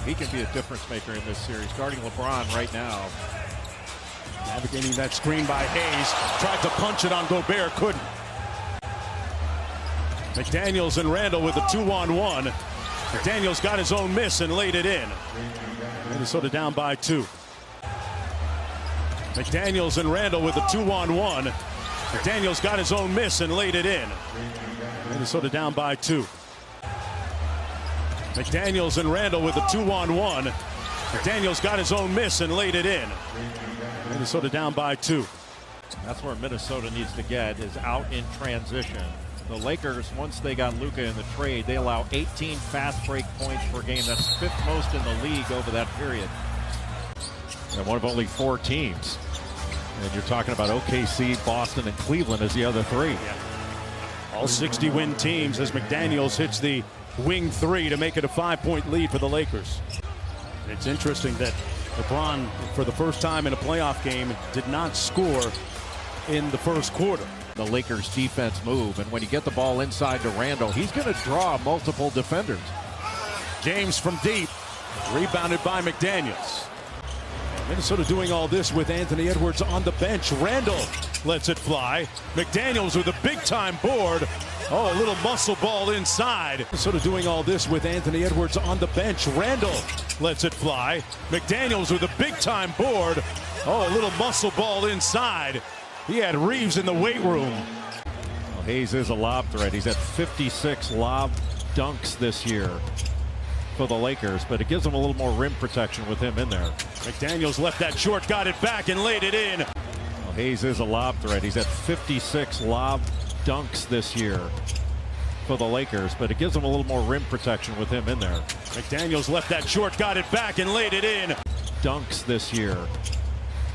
He can be a difference maker in this series, guarding LeBron right now. Navigating that screen by Hayes. Tried to punch it on Gobert, couldn't. McDaniels and Randall with a 2-on-1. McDaniels got his own miss and laid it in. Minnesota down by 2. McDaniels and Randall with a 2-on-1. McDaniels got his own miss and laid it in. Minnesota down by 2. McDaniels and Randall with a 2-on-1. McDaniels got his own miss and laid it in. Minnesota down by 2. That's where Minnesota needs to get, is out in transition. The Lakers, once they got Luka in the trade, they allow 18 fast break points per game. That's 5th most in the league over that period. And one of only 4 teams. And you're talking about OKC, Boston, and Cleveland as the other 3. Yeah. All 60-win teams as McDaniels hits the wing 3 to make it a 5-point lead for the Lakers. It's interesting that LeBron, for the first time in a playoff game, did not score in the first quarter. The Lakers defense move, and when you get the ball inside to Randall, he's going to draw multiple defenders. James from deep, rebounded by McDaniels. Minnesota doing all this with Anthony Edwards on the bench. Randall lets it fly. McDaniels with a big-time board. Oh, a little muscle ball inside. Minnesota doing all this with Anthony Edwards on the bench. Randall lets it fly. McDaniels with a big-time board. Oh, a little muscle ball inside. He had Reeves in the weight room. Well, Hayes is a lob threat. He's at 56 lob dunks this year for the Lakers, but it gives him a little more rim protection with him in there. McDaniels left that short, got it back, and laid it in. Well, Hayes is a lob threat. He's at 56 lob dunks this year for the Lakers, but it gives him a little more rim protection with him in there. McDaniels left that short, got it back, and laid it in. Dunks this year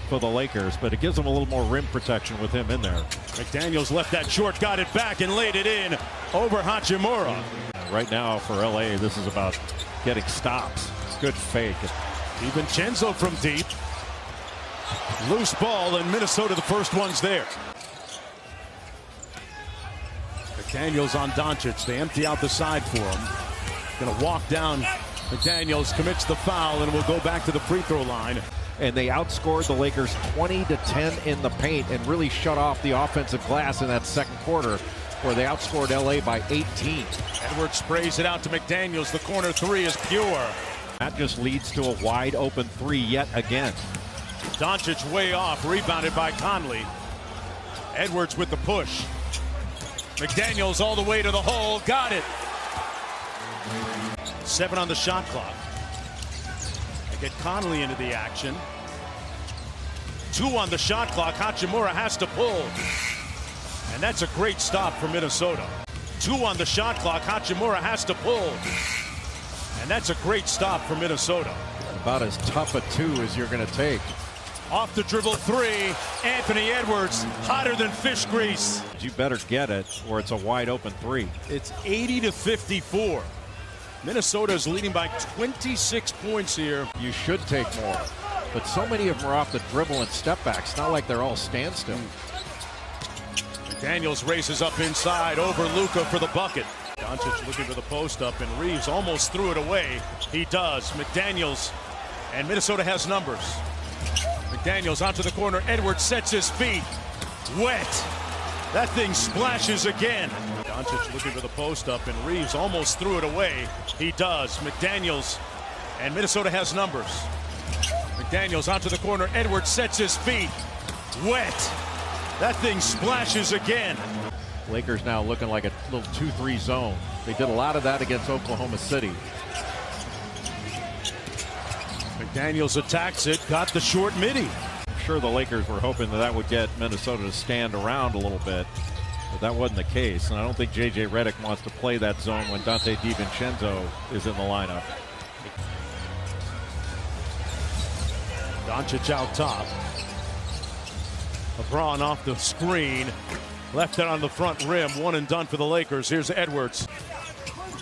for the Lakers, but it gives him a little more rim protection with him in there. McDaniels left that short, got it back, and laid it in over Hachimura. Right now for LA, this is about getting stops. Good fake. DiVincenzo from deep. Loose ball, and Minnesota the first ones there. McDaniels on Doncic. They empty out the side for him. Gonna walk down. McDaniels commits the foul and will go back to the free throw line. And they outscored the Lakers 20-10 in the paint and really shut off the offensive glass in that second quarter, where they outscored LA by 18. Edwards sprays it out to McDaniels. The corner 3 is pure. That just leads to a wide open 3 yet again. Doncic way off, rebounded by Conley. Edwards with the push. McDaniels all the way to the hole, got it. 7 on the shot clock. They get Conley into the action. 2 on the shot clock. Hachimura has to pull. And that's a great stop for Minnesota. 2 on the shot clock. Hachimura has to pull. And that's a great stop for Minnesota. About as tough a 2 as you're going to take. Off the dribble 3. Anthony Edwards, hotter than fish grease. You better get it, or it's a wide open 3. It's 80-54. Minnesota is leading by 26 points here. You should take more. But so many of them are off the dribble and step backs. Not like they're all standstill. McDaniels races up inside over Luka for the bucket. Doncic looking for the post up, and Reeves almost threw it away. He does. McDaniels, and Minnesota has numbers. McDaniels onto the corner. Edwards sets his feet. Wet. That thing splashes again. Doncic looking for the post up, and Reeves almost threw it away. He does. McDaniels, and Minnesota has numbers. McDaniels onto the corner. Edwards sets his feet. Wet. That thing splashes again. Lakers now looking like a little 2-3 zone. They did a lot of that against Oklahoma City. McDaniels attacks it, got the short midi. I'm sure the Lakers were hoping that would get Minnesota to stand around a little bit, but that wasn't the case. And I don't think J.J. Redick wants to play that zone when Dante DiVincenzo is in the lineup. Doncic out top. LeBron off the screen. Left it on the front rim. One and done for the Lakers. Here's Edwards.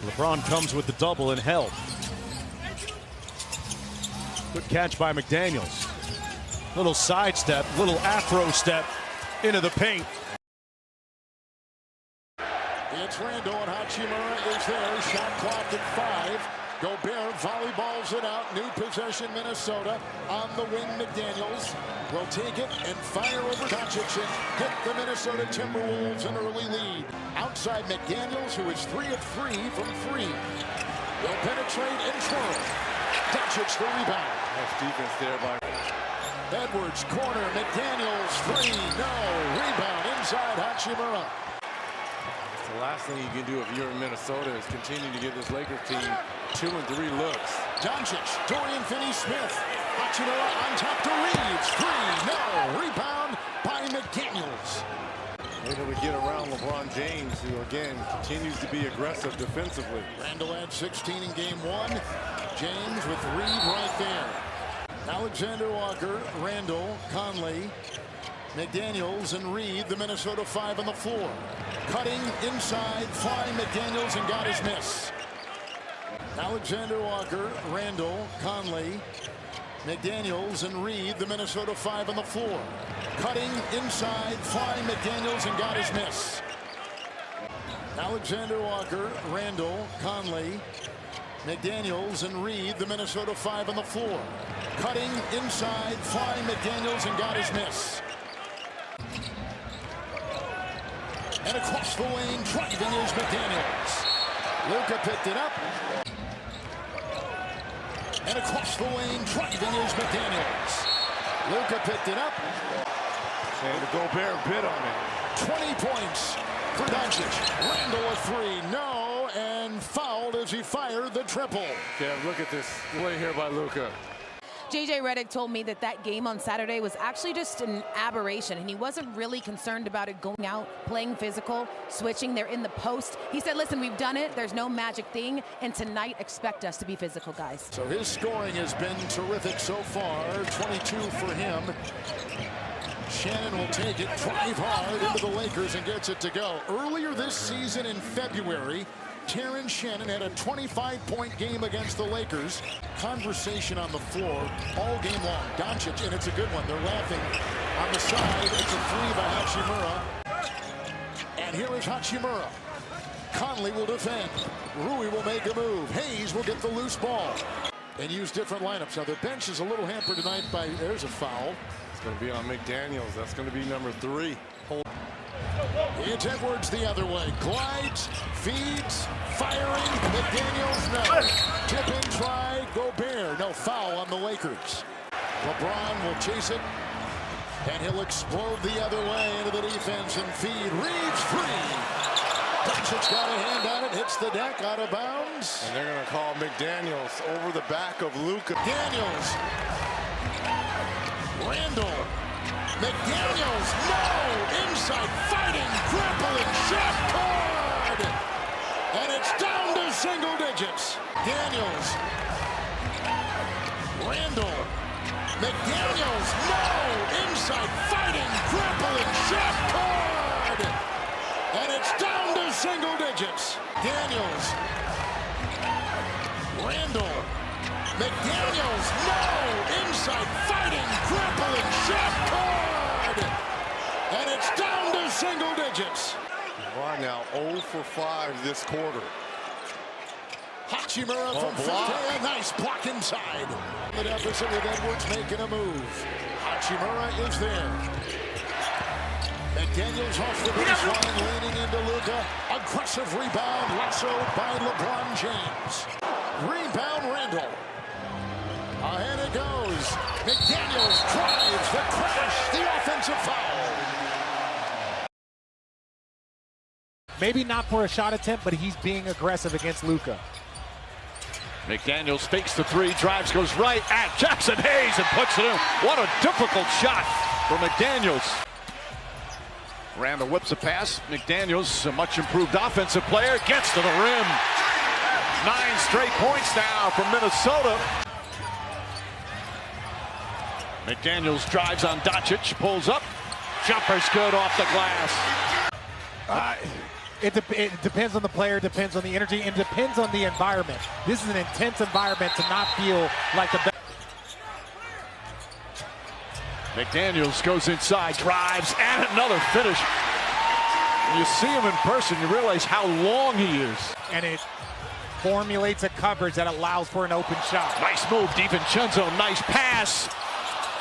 LeBron comes with the double and help. Good catch by McDaniels. Little sidestep, little afro step into the paint. It's Randall, and Hachimura is there. Shot clock at 5. Gobert volleyballs it out. New possession, Minnesota. On the wing, McDaniels will take it and fire over Doncic and hit the Minnesota Timberwolves an early lead. Outside McDaniels, who is 3 of 3 from 3. Will penetrate and twirl. Doncic the rebound. Nice defense there by Edwards, corner, McDaniels, 3, no. Rebound inside Hachimura. the last thing you can do if you're in Minnesota is continue to give this Lakers team 2 and 3 looks. Doncic, Dorian Finney-Smith. Hachimura on top to Reeves, 3, no. Rebound by McDaniels. Able to get around LeBron James, who again continues to be aggressive defensively. Randall had 16 in game 1. James with Reed right there. Alexander Walker, Randall, Conley, McDaniels, and Reed, the Minnesota 5 on the floor. Cutting inside, flying McDaniels and got his miss. Alexander Walker, Randall, Conley, McDaniels, and Reed, the Minnesota 5 on the floor. Cutting inside, flying McDaniels and got his miss. Alexander Walker, Randall, Conley, McDaniels, and Reed, the Minnesota 5 on the floor. Cutting inside, flying McDaniels and got his miss. And across the lane, driving is McDaniels. Luka picked it up. And across the lane, driving is McDaniels. Luka picked it up. And the Gobert bid on it. 20 points for Doncic. Randall a 3, no, and fouled as he fired the triple. Yeah, look at this play here by Luka. JJ Redick told me that that game on Saturday was actually just an aberration, and he wasn't really concerned about it going out, playing physical, switching. They're in the post. He said, listen, we've done it. There's no magic thing, and tonight expect us to be physical, guys. So his scoring has been terrific so far. 22 for him. Shannon will take it, drive hard into the Lakers and gets it to go. Earlier this season in February, Terrence Shannon had a 25-point game against the Lakers. Conversation on the floor all game long. Doncic, and it's a good one. They're laughing on the side. It's a 3 by Hachimura. And here is Hachimura. Conley will defend. Rui will make a move. Hayes will get the loose ball and use different lineups. Now, the bench is a little hampered tonight by, there's a foul. It's going to be on McDaniels. That's going to be number 3. It's Edwards the other way. Glides, feeds, firing. McDaniels, no. Tip in, try. Gobert, no foul on the Lakers. LeBron will chase it, and he'll explode the other way into the defense and feed. Reeves, 3. Doncic's got a hand on it, hits the deck, out of bounds. And they're going to call McDaniels over the back of Luka. Daniels. Randall. McDaniels, no! Inside fighting, grappling, shot card! And it's down to single digits. Daniels. Randall. McDaniels, no! Inside fighting, grappling, shot card! And it's down to single digits. Daniels. Randall. McDaniels, no! Inside fighting, grappling, shot card! And it's down to single digits. LeBron now 0 for 5 this quarter. Hachimura from 50, a nice block inside. The deficit with Edwards making a move. Hachimura is there. McDaniels off the baseline, leaning into Luka. Aggressive rebound, lassoed by LeBron James. Rebound, Randall. Ahead it goes. McDaniels drives the crash, the offensive foul. Maybe not for a shot attempt, but he's being aggressive against Luka. McDaniels fakes the 3, drives, goes right at Jackson Hayes and puts it in. What a difficult shot for McDaniels. Randall whips a pass. McDaniels, a much improved offensive player, gets to the rim. 9 straight points now from Minnesota. McDaniels drives on Doncic, pulls up. Jumper's good off the glass. It depends on the player, depends on the energy, and depends on the environment. This is an intense environment to not feel like the best. McDaniels goes inside, drives, and another finish. When you see him in person, you realize how long he is. And formulates a coverage that allows for an open shot. Nice move, DiVincenzo. Nice pass.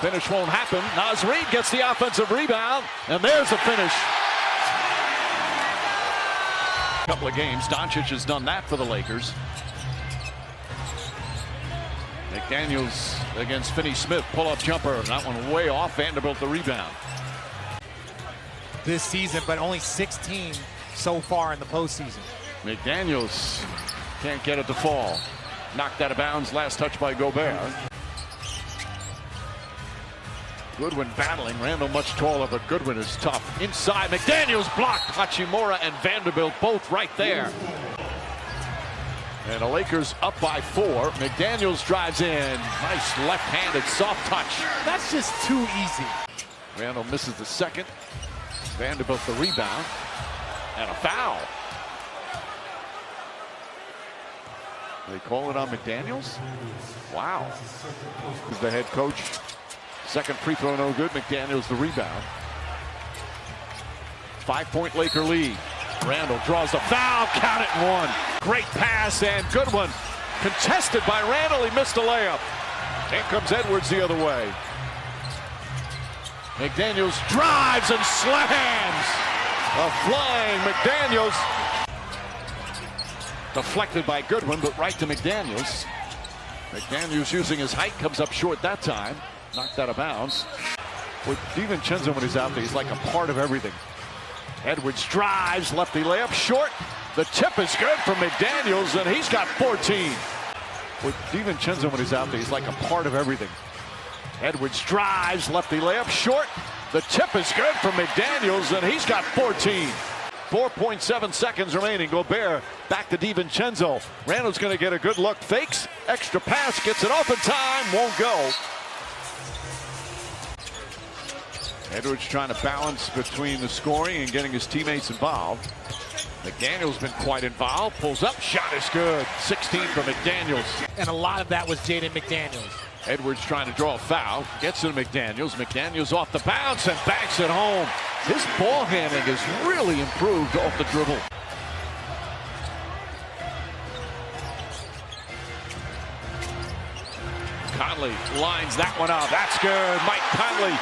Finish won't happen. Naz Reid gets the offensive rebound, and there's the finish. Couple of games, Doncic has done that for the Lakers. McDaniels against Finney-Smith, pull-up jumper. That one way off. Vanderbilt the rebound. This season, but only 16 so far in the postseason. McDaniels can't get it to fall. Knocked out of bounds. Last touch by Gobert. Goodwin battling. Randall much taller, but Goodwin is tough. Inside, McDaniels blocked. Hachimura and Vanderbilt both right there. And the Lakers up by 4. McDaniels drives in. Nice left-handed soft touch. That's just too easy. Randall misses the second. Vanderbilt the rebound. And a foul. They call it on McDaniels? Wow. He's the head coach. Second free throw no good. McDaniels the rebound. 5-point Laker lead. Randall draws the foul. Count it and one. Great pass and good one. Contested by Randall. He missed a layup. In comes Edwards the other way. McDaniels drives and slams. A flying McDaniels. Deflected by Goodwin, but right to McDaniels. McDaniels using his height, comes up short that time. Knocked out of bounds. With DiVincenzo when he's out there, he's like a part of everything. Edwards drives, lefty layup short. The tip is good from McDaniels, and he's got 14. With DiVincenzo when he's out there, he's like a part of everything. Edwards drives, lefty layup short. The tip is good from McDaniels, and he's got 14. 4.7 seconds remaining. Gobert back to DiVincenzo. Randall's going to get a good look. Fakes. Extra pass. Gets it off in time. Won't go. Edwards trying to balance between the scoring and getting his teammates involved. McDaniels been quite involved. Pulls up. Shot is good. 16 for McDaniels. And a lot of that was Jaden McDaniels. Edwards trying to draw a foul. Gets to McDaniels. McDaniels off the bounce and banks it home. His ball handling has really improved off the dribble. Conley lines that one up. That's good. Mike Conley.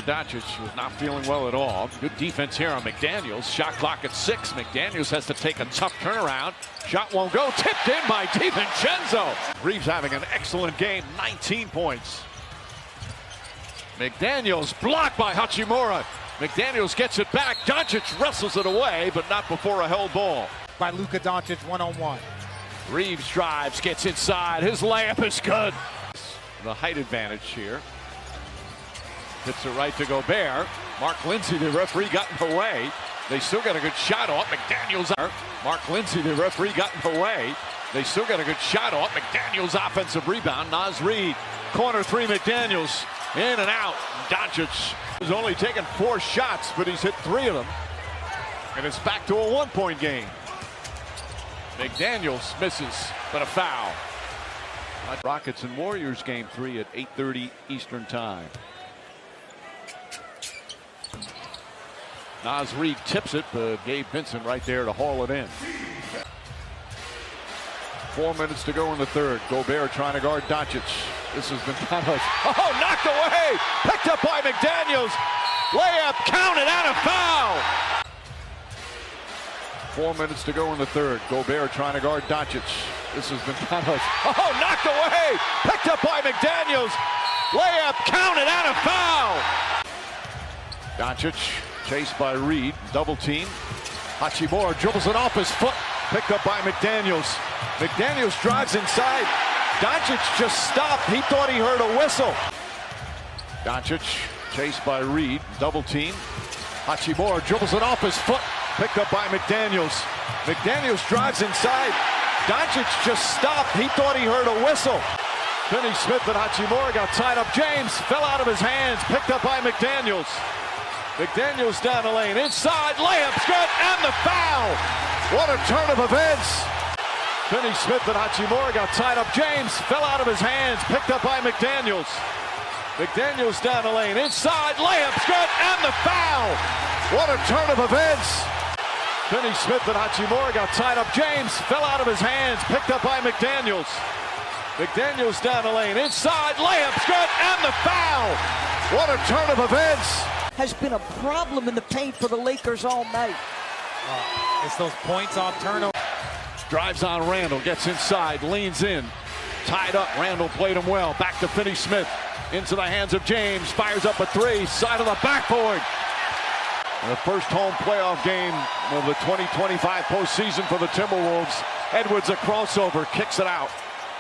Doncic was not feeling well at all. Good defense here on McDaniels. Shot clock at 6. McDaniels has to take a tough turnaround. Shot won't go. Tipped in by DiVincenzo. Reeves having an excellent game. 19 points. McDaniels blocked by Hachimura. McDaniels gets it back. Doncic wrestles it away, but not before a held ball. By Luka Doncic one-on-one. Reeves drives, gets inside. His layup is good. The height advantage here. Hits it right to Gobert. Mark Lindsey, the referee, got in the way. They still got a good shot off. McDaniels. Mark Lindsey, the referee, got in the way. They still got a good shot off. McDaniels offensive rebound. Naz Reid. Corner 3, McDaniels. In and out. Doncic has only taken 4 shots, but he's hit 3 of them. And it's back to a 1-point game. McDaniels misses, but a foul. Rockets and Warriors game 3 at 8:30 Eastern time. Naz Reid tips it, but Gabe Vincent right there to haul it in. 4 minutes to go in the third. Gobert trying to guard Doncic. This has been kind of... Oh, knocked away! Picked up by McDaniels. Layup counted and a foul! 4 minutes to go in the third. Gobert trying to guard Doncic. This has been kind of... Oh, knocked away! Picked up by McDaniels. Layup counted and a foul! Doncic chased by Reid. Double team. Hachimura dribbles it off his foot. Picked up by McDaniels. McDaniels drives inside. Doncic just stopped. He thought he heard a whistle. Doncic chased by Reid. Double team. Hachimura dribbles it off his foot. Picked up by McDaniels. McDaniels drives inside. Doncic just stopped. He thought he heard a whistle. Finney-Smith and Hachimura got tied up. James fell out of his hands. Picked up by McDaniels. McDaniels down the lane. Inside. Layup's good. And the foul. What a turn of events. Finney-Smith and Hachimura got tied up. James fell out of his hands. Picked up by McDaniels. McDaniels down the lane. Inside. Layup's good. And the foul. What a turn of events. Finney Smith and Hachimura got tied up. James fell out of his hands, picked up by McDaniels. McDaniels down the lane, inside, layup's good, and the foul. What a turn of events. Has been a problem in the paint for the Lakers all night. It's those points off turnover. Drives on Randall, gets inside, leans in. Tied up, Randall played him well. Back to Finney Smith, into the hands of James, fires up a three, side of the backboard. The first home playoff game of the 2025 postseason for the Timberwolves. Edwards a crossover, kicks it out.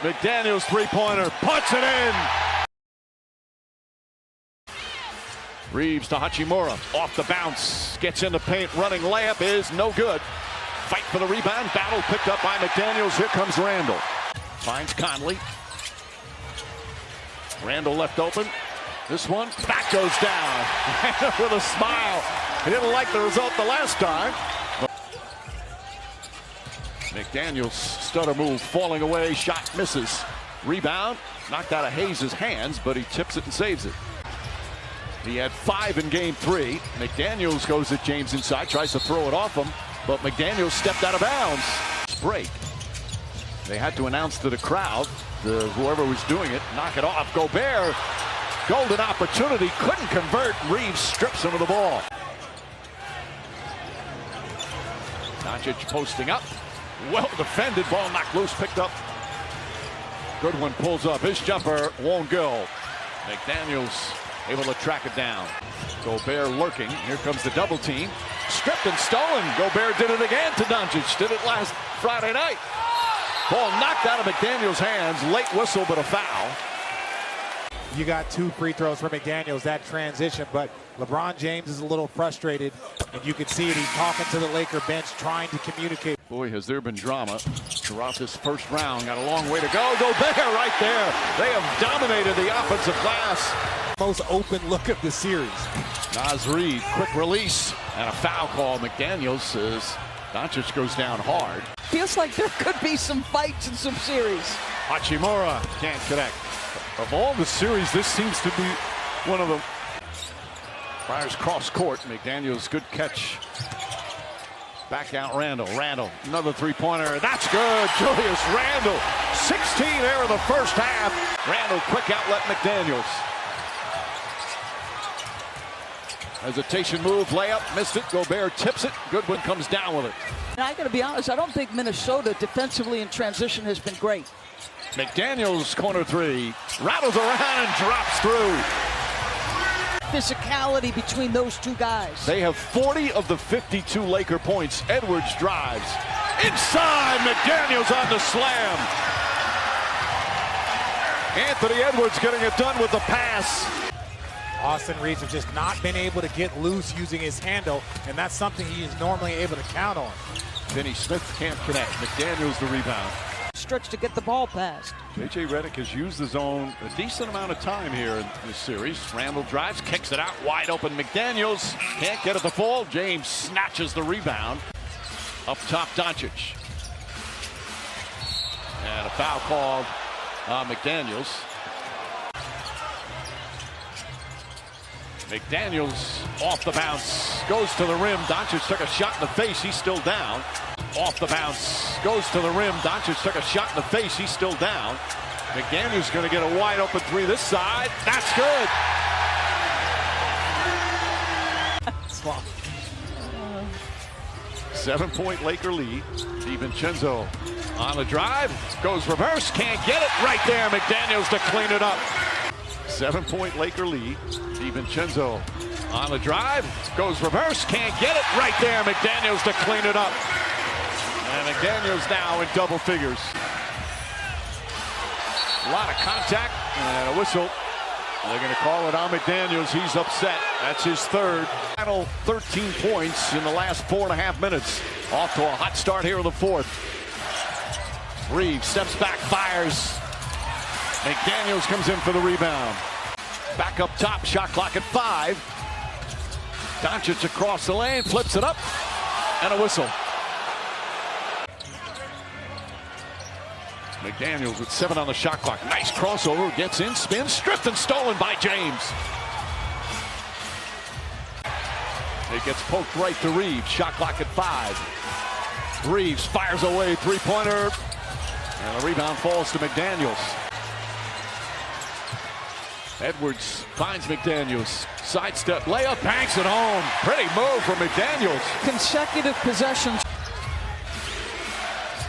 McDaniels three-pointer, puts it in. Reeves to Hachimura, off the bounce, gets in the paint, running layup is no good. Fight for the rebound, battle picked up by McDaniels. Here comes Randall. Finds Conley. Randall left open. This one, back goes down. Randall with a smile. He didn't like the result the last time. McDaniels stutter move, falling away, shot misses. Rebound, knocked out of Hayes' hands, but he tips it and saves it. He had 5 in game 3. McDaniels goes at James inside, tries to throw it off him, but McDaniels stepped out of bounds. Break. They had to announce to the crowd, whoever was doing it, knock it off. Gobert, golden opportunity, couldn't convert. Reeves strips him of the ball. Doncic posting up. Well defended, ball knocked loose, picked up. Goodwin pulls up, his jumper won't go. McDaniels able to track it down. Gobert lurking, here comes the double team. Stripped and stolen, Gobert did it again to Doncic, did it last Friday night. Ball knocked out of McDaniels' hands, late whistle but a foul. You got 2 free throws for McDaniels, that transition, but LeBron James is a little frustrated, and you can see it. He's talking to the Laker bench, trying to communicate. Boy, has there been drama throughout this first round. Got a long way to go. Gobert right there. They have dominated the offensive glass. Most open look of the series. Naz Reid, quick release, and a foul call. McDaniels says Doncic goes down hard. Feels like there could be some fights in some series. Hachimura can't connect. Of all the series, this seems to be one of them. Fires cross court. McDaniels, good catch. Back out Randall. Randall, another three-pointer. That's good. Julius Randall, 16 there in the first half. Randall, quick outlet McDaniels. Hesitation move, layup, missed it. Gobert tips it. Goodwin comes down with it. And I got to be honest, I don't think Minnesota defensively in transition has been great. McDaniels, corner three, rattles around and drops through. Physicality between those two guys. They have 40 of the 52 Laker points. Edwards drives. Inside, McDaniels on the slam. Anthony Edwards getting it done with the pass. Austin Reeves has just not been able to get loose using his handle, and that's something he is normally able to count on. Finney Smith can't connect. McDaniels the rebound. Stretch to get the ball passed. J.J. Redick has used the zone a decent amount of time here in this series. Randall drives, kicks it out, wide open. McDaniels can't get it to fall. James snatches the rebound. Up top, Doncic. And a foul called McDaniels. McDaniels off the bounce, goes to the rim. Doncic took a shot in the face, he's still down. Off the bounce, goes to the rim. Doncic took a shot in the face, he's still down. McDaniels going to get a wide open three this side. That's good. 7-point Laker lead. DiVincenzo on the drive, goes reverse, can't get it. Right there, McDaniels to clean it up. 7-point Laker lead. DiVincenzo on the drive, goes reverse, can't get it. Right there, McDaniels to clean it up. And McDaniels now in double figures. A lot of contact and a whistle. They're going to call it on McDaniels. He's upset. That's his third. Final 13 points in the last 4.5 minutes. Off to a hot start here in the fourth. Reeves steps back, fires. McDaniels comes in for the rebound. Back up top, shot clock at 5. Doncic across the lane, flips it up, and a whistle. McDaniels with 7 on the shot clock. Nice crossover, gets in, spins, stripped and stolen by James. It gets poked right to Reeves. Shot clock at 5. Reeves fires away, three-pointer. And the rebound falls to McDaniels. Edwards finds McDaniels. Sidestep, layup, banks it home. Pretty move from McDaniels. Consecutive possessions.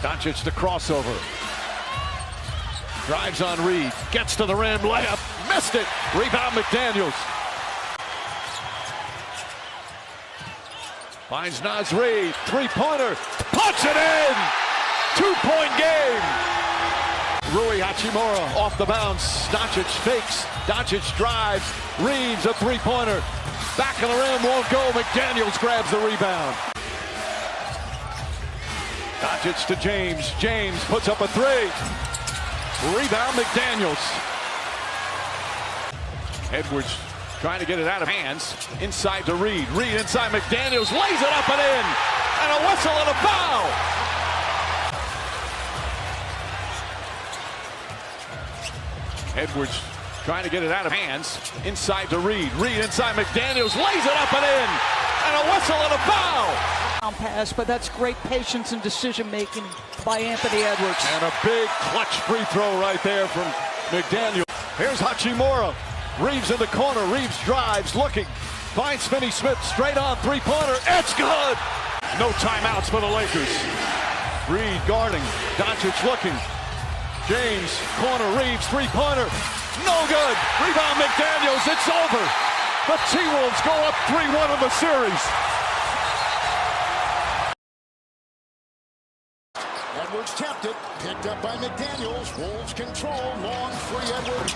Doncic the crossover. Drives on Reed. Gets to the rim, layup. Missed it. Rebound McDaniels. Finds Naz Reid. Three-pointer. Puts it in. 2-point game. Rui Hachimura off the bounce. Doncic fakes. Doncic drives. Reeves a three-pointer. Back of the rim, won't go. McDaniels grabs the rebound. Doncic to James. James puts up a three. Rebound McDaniels. Edwards trying to get it out of hands. Inside to Reed. Reed inside McDaniels. Lays it up and in. And a whistle and a foul. Edwards trying to get it out of hands. Inside to Reed. Reed inside McDaniels. Lays it up and in. And a whistle and a foul. Pass, but that's great patience and decision-making by Anthony Edwards. And a big clutch free throw right there from McDaniels. Here's Hachimura. Reeves in the corner. Reeves drives, looking. Finds Finney-Smith straight on three-pointer. It's good. No timeouts for the Lakers. Reed guarding. Doncic looking. James, corner, Reeves, three-pointer. No good. Rebound McDaniels. It's over. The T-Wolves go up 3-1 in the series. Edwards tapped it, picked up by McDaniels. Wolves control, long free Edwards.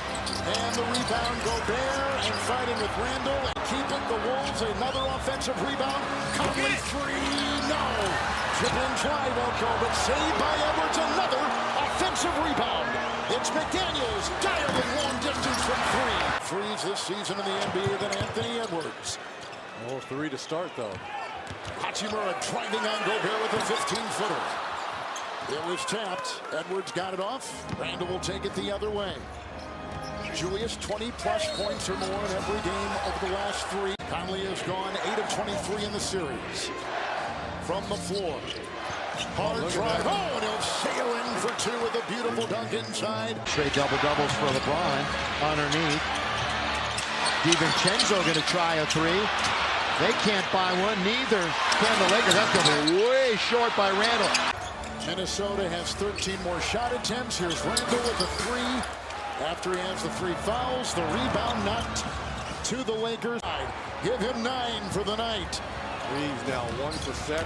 And the rebound, Gobert, and fighting with Randall. And keep it, the Wolves, another offensive rebound. Conley three, no. Dribbling try won't go, but saved by Edwards, another offensive rebound. It's McDaniels, dialing long distance from three. Threes this season in the NBA than Anthony Edwards. Oh, 3 to start, though. Hachimura driving on Gobert with a 15-footer. It was tapped. Edwards got it off. Randall will take it the other way. Julius, 20-plus points or more in every game over the last 3. Conley has gone 8 of 23 in the series. From the floor. Hard drive. Oh, and he'll sail in for 2 with a beautiful dunk inside. Straight double-doubles for LeBron underneath. DiVincenzo going to try a 3. They can't buy one, neither can the Lakers. That's going to be way short by Randall. Minnesota has 13 more shot attempts. Here's Randall with a 3. After he has the 3 fouls, the rebound knocked to the Lakers. Give him 9 for the night. Reeves now 1 for 7.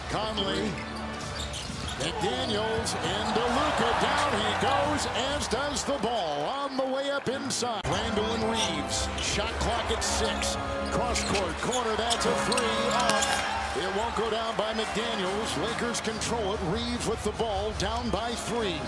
Conley. McDaniels into Luka. Down he goes, as does the ball. On the way up inside. Randall and Reeves. Shot clock at 6. Cross court corner. That's a 3 off. It won't go down by McDaniels. Lakers control it. Reeves with the ball, down by 3.